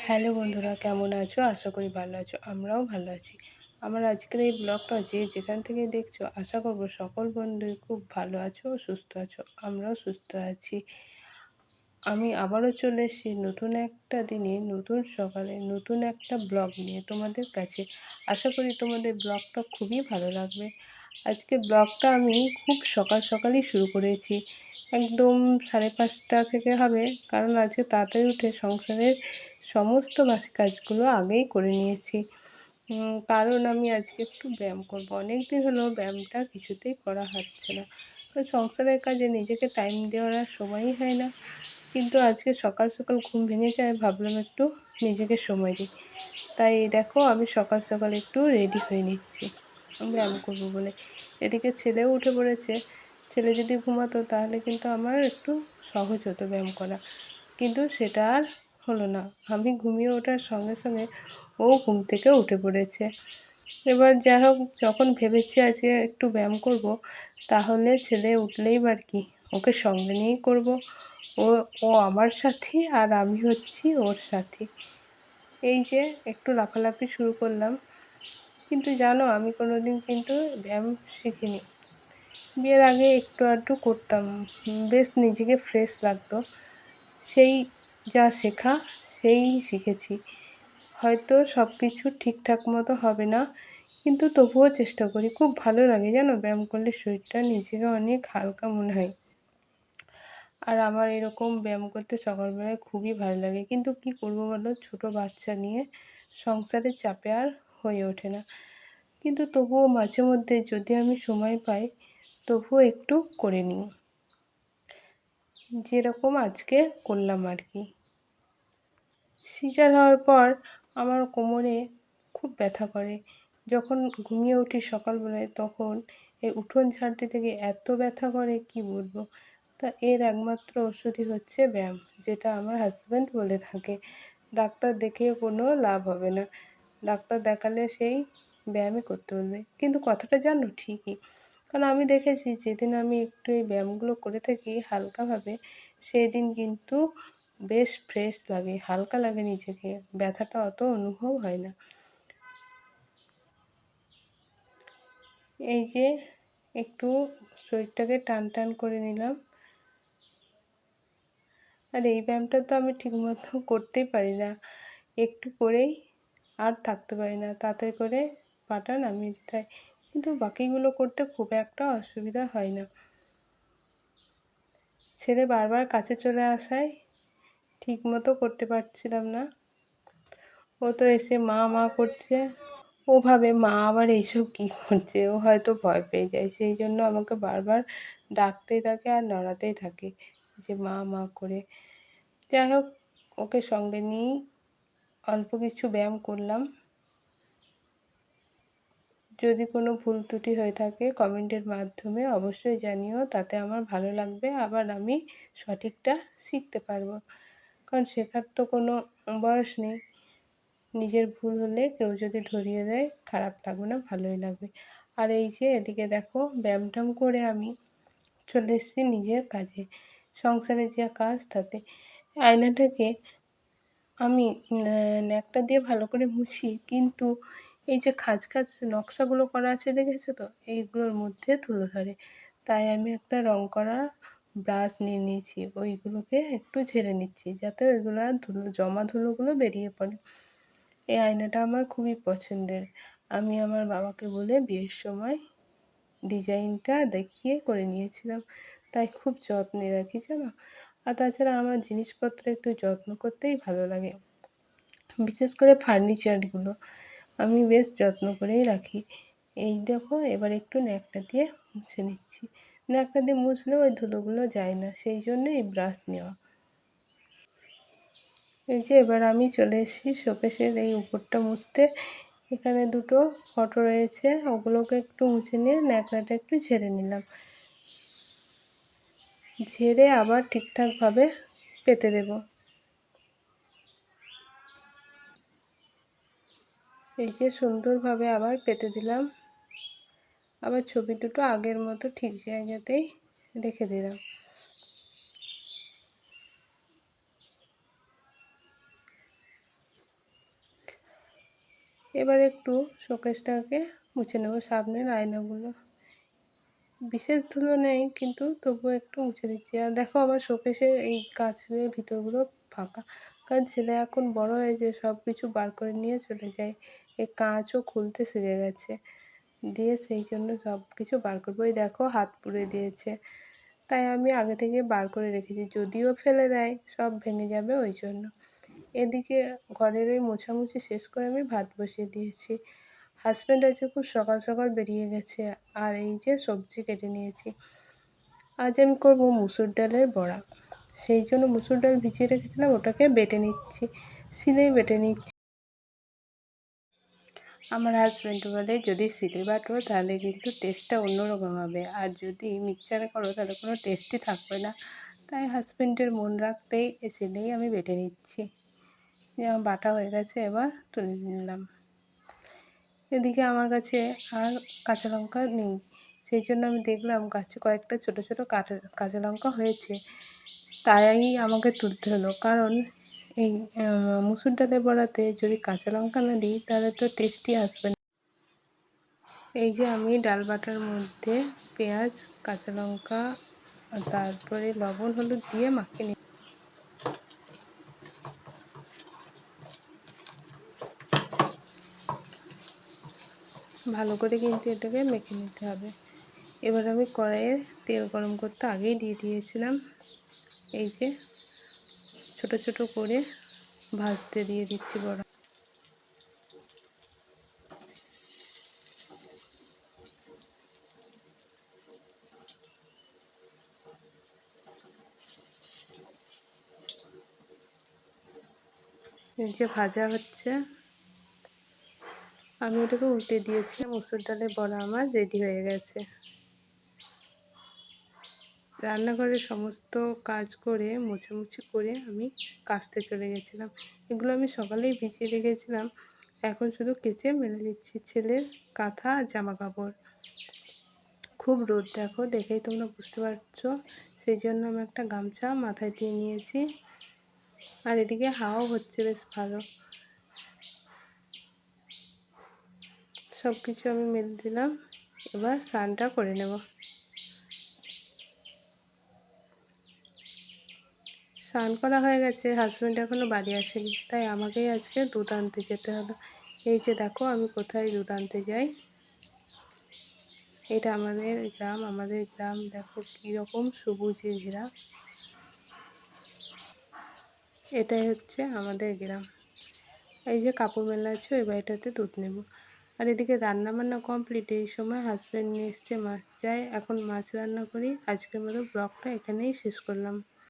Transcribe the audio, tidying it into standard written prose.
Hello বন্ধুরা, কেমন আছো? আশা করি ভালো আছো। আমরাও ভালো আছি। আমার আজকের এই ব্লগটা যে যেখান থেকে দেখছো, আশা করব সকল বন্ধুই খুব ভালো আছো ও সুস্থ আছো। আমরাও সুস্থ আছি। আমি আবারও চলে এসেছি নতুন একটা দিনে, নতুন সকালে, নতুন একটা ব্লগ নিয়ে তোমাদের কাছে। আশা করি তোমাদের ব্লগটা খুবই ভালো লাগবে। আজকে ব্লগটা আমি খুব সকাল সকালই শুরু করেছি, একদম 5:30 থেকে হবে, কারণ আজকে তাড়াতাড়ি উঠে সংসারের সমস্ত বাসি কাজগুলো আগেই করে নিয়েছি। কারণ আমি আজকে একটু ব্যায়াম করব। অনেক দিন হলো ব্যায়ামটা কিছুতেই করা হচ্ছে না, কারণ সংসারের কাজে নিজেকে টাইম দেওয়ার আর সময়ই হয় না। কিন্তু আজকে সকাল সকাল ঘুম ভেঙে যায়, ভাবলাম একটু নিজেকে সময় দিই। তাই দেখো, আমি সকাল সকাল একটু রেডি হয়ে নিচ্ছি ব্যায়াম করব বলে। এদিকে ছেলেও উঠে পড়েছে। ছেলে যদি ঘুমাতো তাহলে কিন্তু আমার একটু সহজ হতো ব্যায়াম করা, কিন্তু সেটা আর হলো না। আমি ঘুমিয়ে ওঠার সঙ্গে সঙ্গে ও ঘুম থেকে উঠে পড়েছে। এবার যাই হোক, যখন ভেবেছি আজকে একটু ব্যায়াম করব, তাহলে ছেলে উঠলেই বার কি, ওকে সঙ্গে নিয়েই করব। ও ও আমার সাথী আর আমি হচ্ছি ওর সাথী। এই যে একটু লাফালাফি শুরু করলাম। কিন্তু জানো, আমি কোনোদিন কিন্তু ব্যায়াম শিখিনি। বিয়ের আগে একটু আধটু করতাম, বেশ নিজেকে ফ্রেশ লাগতো। সেই যা শেখা সেই শিখেছি। হয়তো সব কিছু ঠিকঠাক মতো হবে না, কিন্তু তবুও চেষ্টা করি। খুব ভালো লাগে জানো, ব্যায়াম করলে শরীরটা নিজেকে অনেক হালকা মনে হয়। আর আমার এরকম ব্যায়াম করতে সকালবেলায় খুবই ভালো লাগে, কিন্তু কি করবো বলো, ছোট বাচ্চা নিয়ে সংসারের চাপে আর হয়ে ওঠে না। কিন্তু তবুও মাঝে মধ্যে যদি আমি সময় পাই, তবুও একটু করে নিই, যেরকম আজকে করলাম আর কি। সিজার হওয়ার পর আমার কোমরে খুব ব্যথা করে। যখন ঘুমিয়ে উঠি সকালবেলায়, তখন এই উঠোন ঝাড়তে থেকে এত ব্যথা করে কি বলবো। তা এর একমাত্র ওষুধই হচ্ছে ব্যায়াম, যেটা আমার হাজব্যান্ড বলে থাকে। ডাক্তার দেখিয়ে কোনো লাভ হবে না, ডাক্তার দেখালে সেই ব্যায়ামই করতে বলবে। কিন্তু কথাটা জানো ঠিকই, কারণ আমি দেখেছি যেদিন আমি একটু এই ব্যায়ামগুলো করে থাকি হালকাভাবে, সেই দিন কিন্তু বেশ ফ্রেশ লাগে, হালকা লাগে নিজেকে, ব্যথাটা অত অনুভব হয় না। এই যে একটু শরীরটাকে টান টান করে নিলাম। আর এই ব্যায়ামটা তো আমি ঠিকমতো করতেই পারি না, একটু করেই আর থাকতে পারি না, তাতে করে পাটা নামিয়ে দিতে হয়। কিন্তু বাকিগুলো করতে খুব একটা অসুবিধা হয় না। ছেলে বারবার কাছে চলে আসায় ঠিকমতো করতে পারছিলাম না। ও তো এসে মা মা করছে। ও ভাবে মা আবার এইসব কী করছে, ও হয়তো ভয় পেয়ে যায়, সেই জন্য আমাকে বারবার ডাকতেই থাকে আর নড়াতেই থাকে যে মা মা করে। যাই হোক, ওকে সঙ্গে নিয়েই অল্প কিছু ব্যায়াম করলাম। যদি কোনো ভুল ত্রুটি হয়ে থাকে কমেন্টের মাধ্যমে অবশ্যই জানিও, তাতে আমার ভালো লাগবে, আবার আমি সঠিকটা শিখতে পারবো। কারণ শেখার তো কোনো বয়স নেই। নিজের ভুল হলে কেউ যদি ধরিয়ে দেয়, খারাপ লাগবে না, ভালোই লাগবে। আর এই যে এদিকে দেখো, ব্যায়াম ট্যায়াম করে আমি চলে এসেছি নিজের কাজে, সংসারের যা কাজ তাতে। আয়নাটাকে আমি ন্যাকটা দিয়ে ভালো করে মুছি, কিন্তু এই যে খাঁজ খাঁজ নকশাগুলো করা আছে দেখেছো তো, এইগুলোর মধ্যে ধুলো ধরে। তাই আমি একটা রং করা ব্রাশ নিয়ে নিয়েছি, ওইগুলোকে একটু ঝেড়ে নিচ্ছি, যাতে ওইগুলো আর ধুলো, জমা ধুলোগুলো বেরিয়ে পড়ে। এই আয়নাটা আমার খুবই পছন্দের। আমি আমার বাবাকে বলে বিয়ের সময় ডিজাইনটা দেখিয়ে করে নিয়েছিলাম, তাই খুব যত্নে রাখি জানো। আর তাছাড়া আমার জিনিসপত্র একটু যত্ন করতেই ভালো লাগে, বিশেষ করে ফার্নিচারগুলো আমি বেশ যত্ন করেই রাখি। এই দেখো, এবার একটু ন্যাকটা দিয়ে মুছে নিচ্ছি। ন্যাকটা দিয়ে মুছলেও ওই ধুলোগুলো যায় না, সেই জন্য এই ব্রাশ নেওয়া। এই যে এবার আমি চলে এসেছি শোকেসের এই উপরটা মুছতে। এখানে দুটো ফটো রয়েছে, ওগুলোকে একটু মুছে নিয়ে ন্যাকড়াটা একটু ঝেড়ে নিলাম। ঝেড়ে আবার ঠিকঠাকভাবে পেতে দেব। এই যে সুন্দরভাবে আবার পেতে দিলাম। আবার ছবি দুটো আগের মতো ঠিক জায়গাতেই রেখে দিলাম। এবার একটু শোকেসটাকে মুছে নেব, সামনের আয়নাগুলো। বিশেষ ধুলো নেই, কিন্তু তবুও একটু মুছে দিচ্ছি। আর দেখো আমার শোকেসের এই কাচের ভিতরগুলো ফাঁকা, কারণ ছেলে এখন বড় হয়েছে, সব কিছু বার করে নিয়ে চলে যায়। এই কাঁচও খুলতে শিখে গেছে, দিয়ে সেই জন্য সব কিছু বার করবো। ওই দেখো হাত পুড়ে দিয়েছে, তাই আমি আগে থেকে বার করে রেখেছি, যদিও ফেলে দেয় সব ভেঙে যাবে ওই জন্য। এদিকে ঘরের ওই মোছামুছি শেষ করে আমি ভাত বসিয়ে দিয়েছি। হাজব্যান্ড আজকে খুব সকাল সকাল বেরিয়ে গেছে। আর এই যে সবজি কেটে নিয়েছি, আজ আমি করব মুসুর ডালের বড়া। সেই জন্য মুসুর ডাল ভিজিয়ে রেখেছিলাম, ওটাকে বেটে নিচ্ছি, শিলেই বেটে নিচ্ছি। আমার হাজব্যান্ড বলে যদি শিলে বাটো তাহলে কিন্তু টেস্টটা অন্যরকম হবে, আর যদি মিক্সচারে করো তাহলে কোনো টেস্টই থাকবে না। তাই হাজব্যান্ডের মন রাখতেই শিলেই আমি বেটে নিচ্ছি। যেমন বাটা হয়ে গেছে, এবার তুলে নিলাম। এদিকে আমার কাছে আর কাঁচা লঙ্কা নেই, সেই জন্য আমি দেখলাম গাছে কয়েকটা ছোট ছোট কাঁচা লঙ্কা হয়েছে, তাই আমাকে তুলতে হলো। কারণ এই মুসুর ডালের বড়াতে যদি কাঁচা লঙ্কা না দিই তাহলে তো টেস্টই আসবে না। এই যে আমি ডাল বাটার মধ্যে পেঁয়াজ, কাঁচা লঙ্কা আর তারপরে লবণ হলুদ দিয়ে মাখিয়ে নিই। ভালো করে কিন্তু এটাকে মেখে নিতে হবে। এবার আমি কড়াইয়ে তেল গরম করতে আগেই দিয়ে দিয়েছিলাম। এই যে ছোট ছোট করে ভাজতে দিয়ে দিচ্ছি বড়া। এই যে ভাজা হচ্ছে, আমি ওটাকে উল্টে দিয়েছি। মুসুর ডালের বড়া আমার রেডি হয়ে গেছে। রান্নাঘরের সমস্ত কাজ করে মোছামুছি করে আমি কাচতে চলে গেছিলাম। এগুলো আমি সকালেই ভিজিয়ে রেখেছিলাম, এখন শুধু কেচে মেলে দিচ্ছি। ছেলের কাঁথা আর জামা কাপড়। খুব রোদ দেখো, দেখেই তোমরা বুঝতে পারছো, সেই জন্য আমি একটা গামছা মাথায় দিয়ে নিয়েছি। আর এদিকে হাওয়াও হচ্ছে বেশ ভালো। সব কিছু আমি মেলে দিলাম, এবার স্নানটা করে নেব। স্নান করা হয়ে গেছে, হাজব্যান্ড এখনও বাড়ি আসেনি, তাই আমাকেই আজকে দুধ আনতে যেতে হলো। এই যে দেখো আমি কোথায় দুধ আনতে যাই। এটা আমাদের গ্রাম, আমাদের গ্রাম দেখো কীরকম সবুজে ঘেরা। এটাই হচ্ছে আমাদের গ্রাম। এই যে কাপড় মেলা আছে, ওই বাড়িটাতে দুধ নেব। আর এদিকে রান্না বান্না কমপ্লিট। এই সময় হাজব্যান্ড নিয়ে এসছে মাছ, যাই এখন মাছ রান্না করি। আজকের মতো ব্লগটা এখানেই শেষ করলাম।